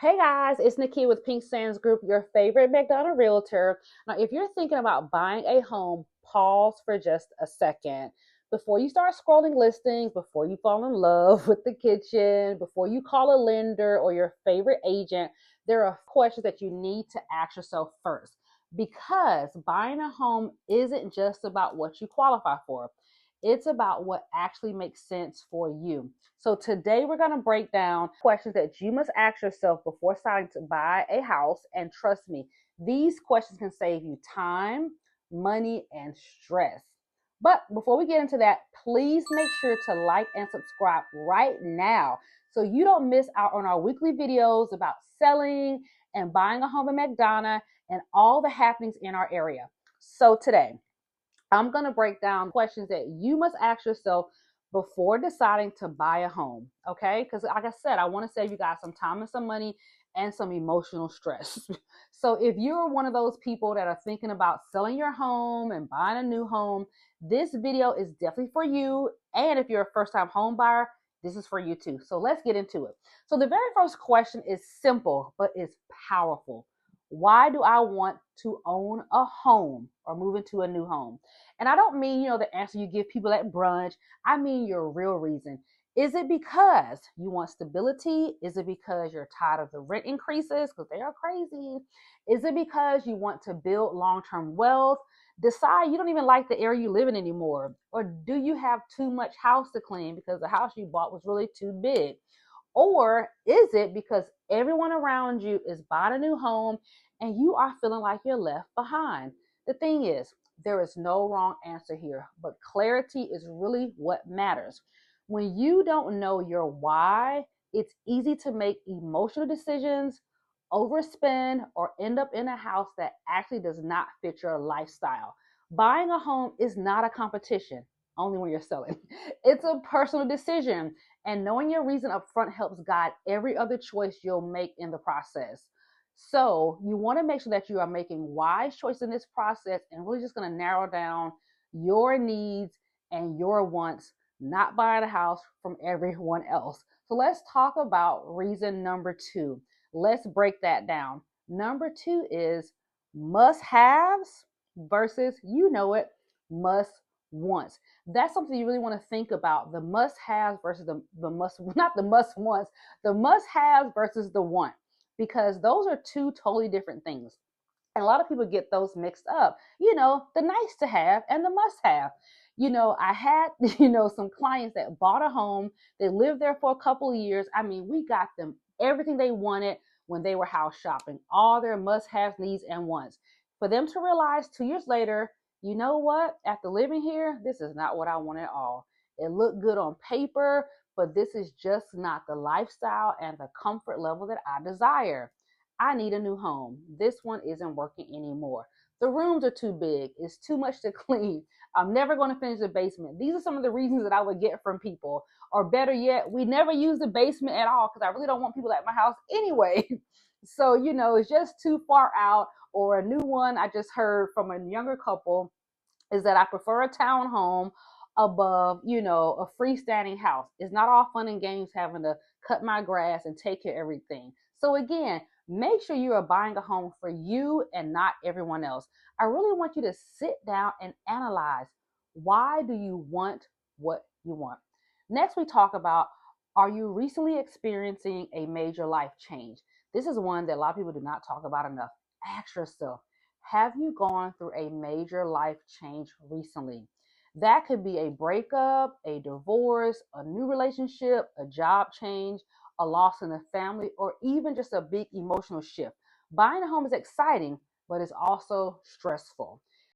Hey guys, it's Nakia with Pink Sands Group, your favorite McDonough realtor. Now, if you're thinking about buying a home, pause for just a second. Before you start scrolling listings, before you fall in love with the kitchen, before you call a lender or your favorite agent, there are questions that you need to ask yourself first. Because buying a home isn't just about what you qualify for. It's about what actually makes sense for you. So today we're going to break down questions that you must ask yourself before starting to buy a house. And trust me, these questions can save you time, money, and stress. But before we get into that, please make sure to like and subscribe right now so you don't miss out on our weekly videos about selling and buying a home in McDonough and all the happenings in our area. So today, I'm going to break down questions that you must ask yourself before deciding to buy a home. Okay. Because, like I said, I want to save you guys some time and some money and some emotional stress. So, if you're one of those people that are thinking about selling your home and buying a new home, this video is definitely for you. And if you're a first time home buyer, this is for you too. So, let's get into it. So, the very first question is simple, but it's powerful. Why do I want to own a home or move into a new home? And I don't mean, the answer you give people at brunch. I mean your real reason. Is it because you want stability? Is it because you're tired of the rent increases? Because they are crazy. Is it because you want to build long-term wealth? Decide you don't even like the area you live in anymore. Or do you have too much house to clean because the house you bought was really too big? Or is it because everyone around you is buying a new home and you are feeling like you're left behind? The thing is, there is no wrong answer here, but clarity is really what matters. When you don't know your why, it's easy to make emotional decisions, overspend, or end up in a house that actually does not fit your lifestyle. Buying a home is not a competition, only when you're selling. It's a personal decision, and knowing your reason up front helps guide every other choice you'll make in the process. So you want to make sure that you are making wise choices in this process and really just going to narrow down your needs and your wants, not buying a house from everyone else. So let's talk about reason number two. Let's break that down. Number two is must haves versus, must wants. That's something you really want to think about. The must haves versus the must, not the must wants, the must haves versus the want, because those are two totally different things. And a lot of people get those mixed up, the nice to have and the must have. I had, some clients that bought a home, they lived there for a couple of years. I mean, we got them everything they wanted when they were house shopping, all their must have needs and wants. For them to realize 2 years later, you know what, after living here, this is not what I want at all. It looked good on paper, but this is just not the lifestyle and the comfort level that I desire. I need a new home. This one isn't working anymore. The rooms are too big. It's too much to clean. I'm never going to finish the basement. These are some of the reasons that I would get from people. Or better yet, we never use the basement at all because I really don't want people at my house anyway. So, it's just too far out. Or a new one I just heard from a younger couple is that I prefer a townhome above, a freestanding house. It's not all fun and games having to cut my grass and take care of everything. So again, make sure you are buying a home for you and not everyone else. I really want you to sit down and analyze, why do you want what you want? Next, we talk about, are you recently experiencing a major life change? This is one that a lot of people do not talk about enough. Ask yourself, have you gone through a major life change recently? That could be a breakup, a divorce, a new relationship, a job change, a loss in the family, or even just a big emotional shift. Buying a home is exciting, but it's also stressful.